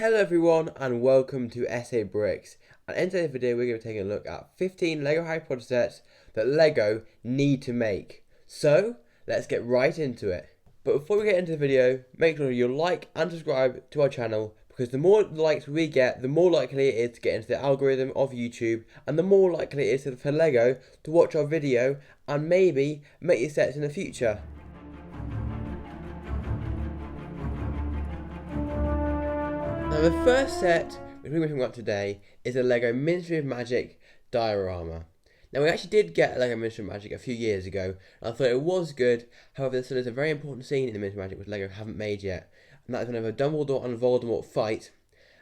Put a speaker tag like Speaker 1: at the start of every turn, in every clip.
Speaker 1: Hello everyone and welcome to SA Bricks, and in today's video we're going to be taking a look at 15 LEGO Harry Potter sets that LEGO need to make. So let's get right into it. But before we get into the video, make sure you like and subscribe to our channel, because the more likes we get, the more likely it is to get into the algorithm of YouTube, and the more likely it is for LEGO to watch our video and maybe make these sets in the future. Now the first set which we're talking about today is a LEGO Ministry of Magic diorama. Now we actually did get a LEGO Ministry of Magic a few years ago, and I thought it was good. However, there still is a very important scene in the Ministry of Magic which LEGO haven't made yet, and that is whenever Dumbledore and Voldemort fight,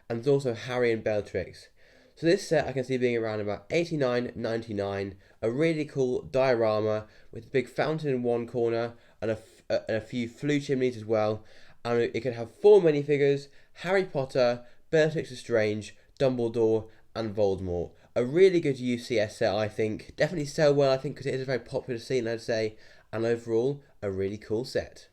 Speaker 1: and there's also Harry and Bellatrix. So this set I can see being around about $89.99, a really cool diorama with a big fountain in one corner and a few flue chimneys as well, and it can have 4 minifigures: Harry Potter, Bellatrix Lestrange, Dumbledore and Voldemort. A really good UCS set, I think. Definitely sell well, I think, because it is a very popular scene, I'd say, and overall a really cool set.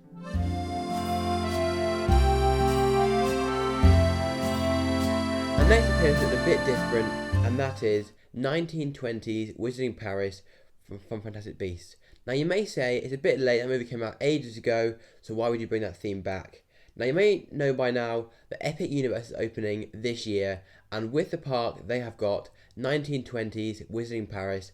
Speaker 1: And next appearance is a bit different, and that is 1920s Wizarding Paris from Fantastic Beasts. Now you may say it's a bit late, that movie came out ages ago, so why would you bring that theme back? Now you may know by now that Epic Universe is opening this year, and with the park they have got 1920s Wizarding Paris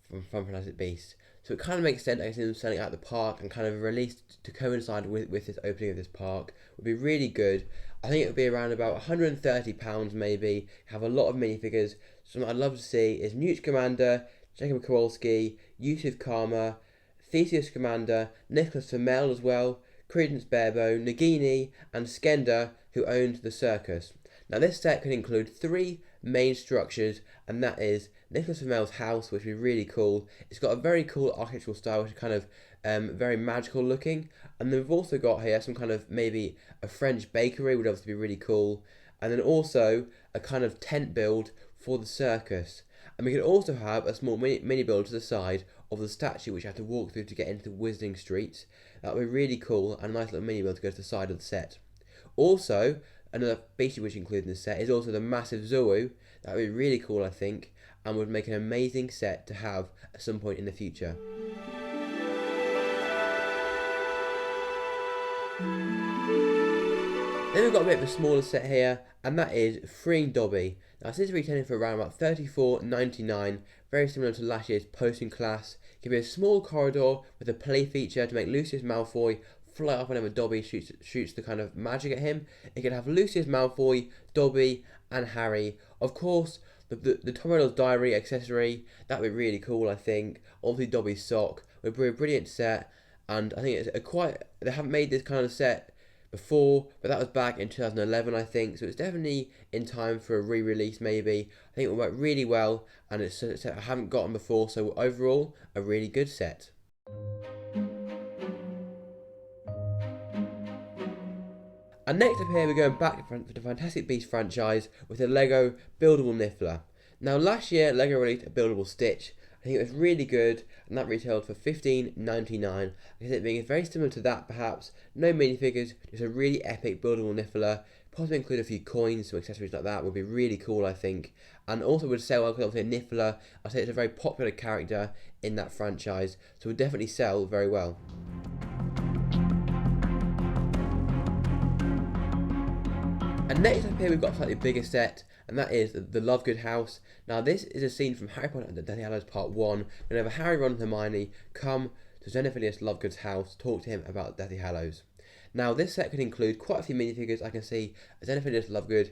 Speaker 1: from Fantastic Beasts. So it kind of makes sense, I can see them selling out the park and kind of released to coincide with this opening of this park. Would be really good. I think it would be around about £130 maybe. Have a lot of minifigures. Something I'd love to see is Newt Scamander, Jacob Kowalski, Yusuf Karma, Theseus Scamander, Nicholas Flamel as well, Credence Barebone, Nagini and Skender, who owned the circus. Now this set could include 3 main structures, and that is Nicholas Flamel's house, which would be really cool. It's got a very cool architectural style, which is kind of very magical looking, and then we've also got here some kind of maybe a French bakery, would obviously be really cool, and then also a kind of tent build for the circus. And we could also have a small mini build to the side of the statue, which you have to walk through to get into the Wizarding Streets. That would be really cool, and a nice little mini build to go to the side of the set. Also, another feature which included in the set is also the massive Zoo. That would be really cool, I think, and would make an amazing set to have at some point in the future. Then we've got a bit of a smaller set here, and that is Freeing Dobby. Now this is retailing for around about $34.99, very similar to last year's Posting Class. It can be a small corridor with a play feature to make Lucius Malfoy fly up whenever Dobby shoots the kind of magic at him. It can have Lucius Malfoy, Dobby and Harry. Of course, the Tom Riddle's diary accessory, that would be really cool, I think. Obviously Dobby's sock would be a brilliant set, and I think it's they haven't made this kind of set before, but that was back in 2011, I think, so it's definitely in time for a re-release maybe. I think it will work really well, and it's a set I haven't gotten before, so overall a really good set. And next up here we're going back to the Fantastic Beasts franchise with the LEGO Buildable Niffler. Now last year LEGO released a Buildable Stitch. I think it was really good, and that retailed for $15.99. I guess it being very similar to that perhaps. No minifigures, just a really epic Buildable Niffler. Possibly include a few coins, some accessories like that would be really cool, I think. And also would sell well, because obviously a Niffler, I'd say it's a very popular character in that franchise, so would definitely sell very well. And next up here we've got a slightly bigger set, and that is the Lovegood House. Now this is a scene from Harry Potter and the Deathly Hallows Part 1, whenever Harry, Ron and Hermione come to Xenophilius Lovegood's house to talk to him about Deathly Hallows. Now this set could include quite a few minifigures. I can see Xenophilius Lovegood,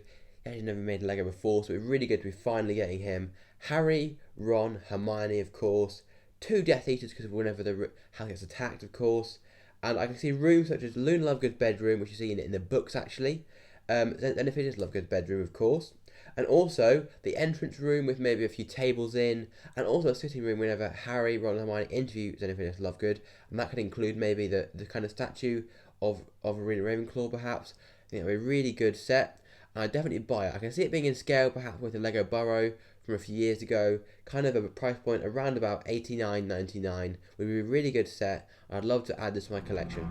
Speaker 1: he actually never made LEGO before, so it's really good to be finally getting him. Harry, Ron, Hermione of course, 2 Death Eaters because whenever the house gets attacked of course, and I can see rooms such as Luna Lovegood's bedroom, which you see in the books actually. Xenophilius Lovegood's bedroom of course, and also the entrance room with maybe a few tables in, and also a sitting room whenever Harry, Ron and Hermione interview Xenophilius Lovegood, and that could include maybe the kind of statue of Arena Ravenclaw perhaps. I think that would be a really good set, and I'd definitely buy it. I can see it being in scale perhaps with the Lego Burrow from a few years ago, kind of a price point around about $89.99, would be a really good set. I'd love to add this to my collection.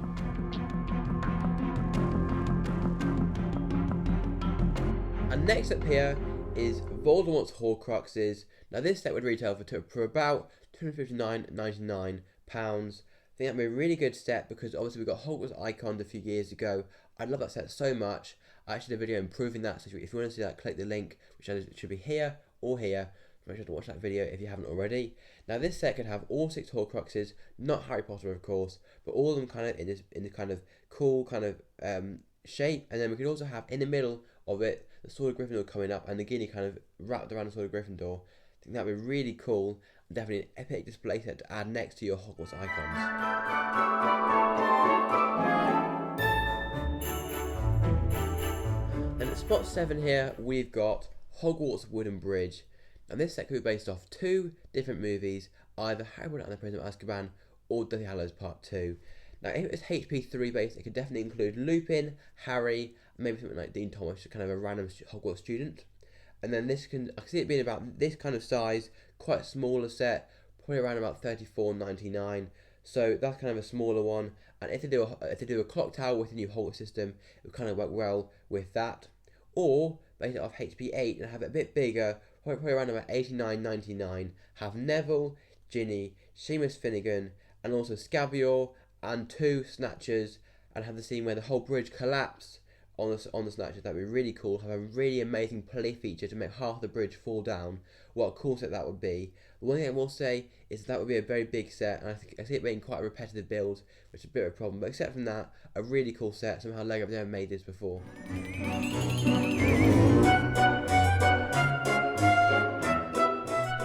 Speaker 1: And next up here is Voldemort's Horcruxes. Now this set would retail for about £259.99. I think that'd be a really good set because obviously we got Hogwarts Icons a few years ago. I love that set so much. I actually did a video improving that, so if you want to see that, click the link, which should be here or here. Make sure to watch that video if you haven't already. Now this set could have all 6 Horcruxes, not Harry Potter of course, but all of them kind of in this kind of cool kind of shape, and then we could also have in the middle of it the Sword of Gryffindor coming up and the guinea kind of wrapped around the Sword of Gryffindor. I think that'd be really cool. Definitely an epic display set to add next to your Hogwarts icons. And at spot 7 here, we've got Hogwarts Wooden Bridge. And this set could be based off 2 different movies, either Harry Potter and the Prisoner of Azkaban or Deathly Hallows Part 2. Now, if it was HP 3 based, it could definitely include Lupin, Harry, maybe something like Dean Thomas, kind of a random Hogwarts student. And then this I can see it being about this kind of size, quite a smaller set, probably around about £34.99. So that's kind of a smaller one. And if they do a clock tower with the new Hogwarts system, it would kind of work well with that. Or base it off HP 8 and have it a bit bigger, probably around about £89.99. Have Neville, Ginny, Seamus Finnegan, and also Scabior and 2 Snatchers, and have the scene where the whole bridge collapses on the Snatchers. That'd be really cool. Have a really amazing play feature to make half the bridge fall down. What a cool set that would be. The one thing I will say is that would be a very big set, and I see it being quite a repetitive build, which is a bit of a problem. But except from that, a really cool set. Somehow LEGO have never made this before.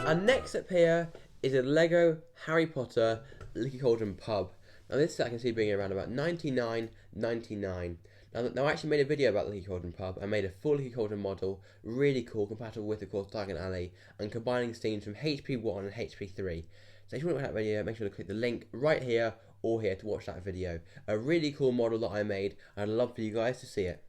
Speaker 1: And next up here is a LEGO Harry Potter Leaky Cauldron Pub. Now this set I can see being around about £99.99. Now I actually made a video about the Leaky Cauldron Pub. I made a full Leaky Cauldron model, really cool, compatible with of course Diagon Alley, and combining scenes from HP 1 and HP 3. So if you want to watch that video, make sure to click the link right here or here to watch that video. A really cool model that I made, and I'd love for you guys to see it.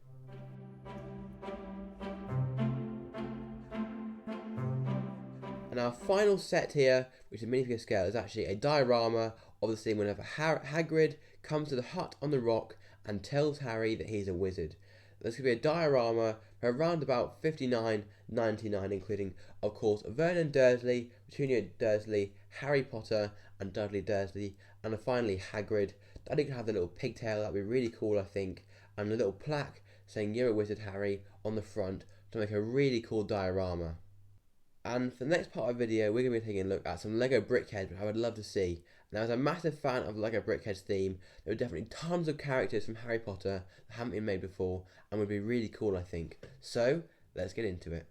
Speaker 1: And our final set here, which is minifigure scale, is actually a diorama of the scene whenever Hagrid comes to the hut on the rock and tells Harry that he's a wizard. There's going to be a diorama for around about £59.99, including, of course, Vernon Dursley, Petunia Dursley, Harry Potter, and Dudley Dursley, and finally Hagrid. Dudley can have the little pigtail, that'd be really cool, I think, and a little plaque saying "You're a wizard, Harry" on the front to make a really cool diorama. And for the next part of the video, we're going to be taking a look at some LEGO Brickheadz, which I would love to see. And as a massive fan of LEGO Brickheadz theme, there are definitely tons of characters from Harry Potter that haven't been made before, and would be really cool, I think. So, let's get into it.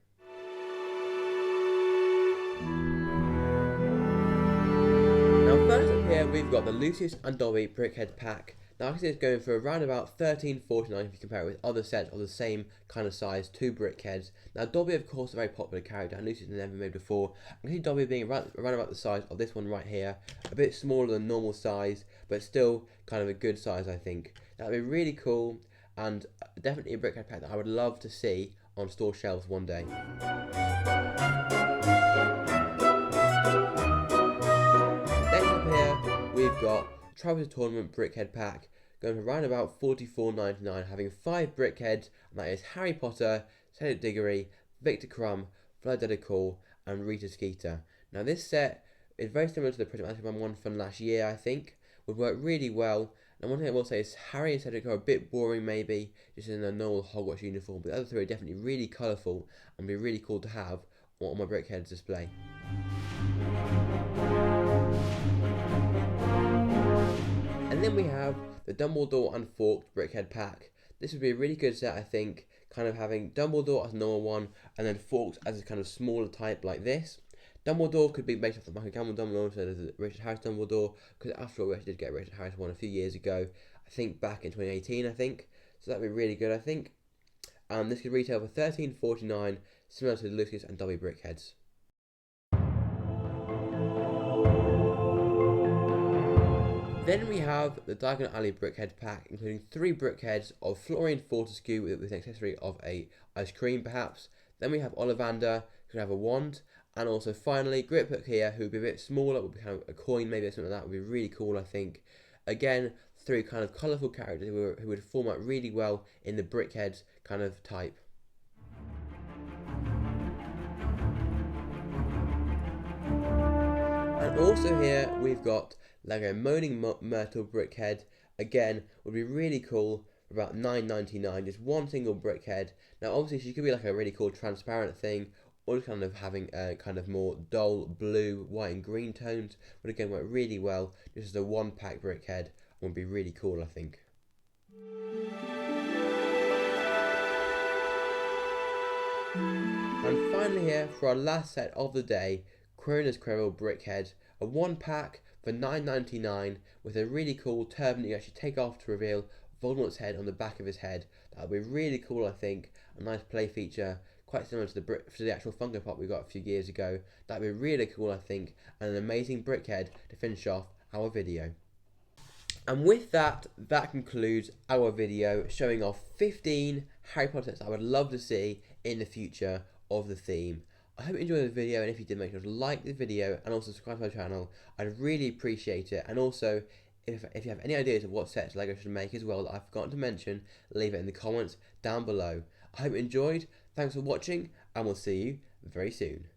Speaker 1: Now first up here, we've got the Lucius and Dobby Brickheadz pack. Now I can see it's going for around about £13.49 if you compare it with other sets of the same kind of size, 2 Brickheadz. Now Dobby of course is a very popular character and Lucius has never been made before. I can see Dobby being around about the size of this one right here, a bit smaller than normal size, but still kind of a good size I think. That would be really cool, and definitely a Brickheadz pack that I would love to see on store shelves one day. Next up here, we've got Triwizard Tournament Brickheadz pack, going for around about £44.99, having 5 Brickheadz, and that is Harry Potter, Cedric Diggory, Victor Crumb, Vlad Dedekor, and Rita Skeeter. Now this set is very similar to the Prisoner of Azkaban one from last year, I think. Would work really well. And one thing I will say is Harry and Cedric are a bit boring maybe, just in a normal Hogwarts uniform, but the other 3 are definitely really colourful and be really cool to have on my Brickheadz display. And then we have the Dumbledore and Fawkes Brickheadz pack. This would be a really good set, I think, kind of having Dumbledore as a normal one, and then Fawkes as a kind of smaller type like this. Dumbledore could be based off the Michael Gambon Dumbledore instead of the Richard Harris Dumbledore, because after all, we actually did get Richard Harris one a few years ago, I think back in 2018, I think. So that'd be really good, I think. And this could retail for £13.49, similar to the Lucius and Dobby Brickheadz. Then we have the Diagon Alley Brickheadz pack, including 3 Brickheadz of Florian Fortescue with an accessory of a ice cream perhaps. Then we have Ollivander, who can have a wand, and also finally Griphook here, who would be a bit smaller, would be kind of a coin maybe or something like that, would be really cool I think. Again, 3 kind of colourful characters who would form out really well in the Brickheadz kind of type. And also here we've got Lego Moaning Myrtle Brickhead. Again, would be really cool for about $9.99, just one single brickhead. Now obviously she could be like a really cool transparent thing, or just kind of having a kind of more dull blue, white and green tones. But again, work really well just as a one pack brickhead, would be really cool, I think. And finally here, for our last set of the day, Quirinus Quirrell Brickhead, a one pack for $9.99 with a really cool turban that you actually take off to reveal Voldemort's head on the back of his head. That would be really cool, I think. A nice play feature, quite similar to the actual Funko Pop we got a few years ago. That would be really cool, I think, and an amazing brickhead to finish off our video. And with that, that concludes our video showing off 15 Harry Potter sets I would love to see in the future of the theme. I hope you enjoyed the video, and if you did, make sure to like the video and also subscribe to my channel. I'd really appreciate it. And also, if you have any ideas of what sets LEGO should make as well that I've forgotten to mention, leave it in the comments down below. I hope you enjoyed. Thanks for watching, and we'll see you very soon.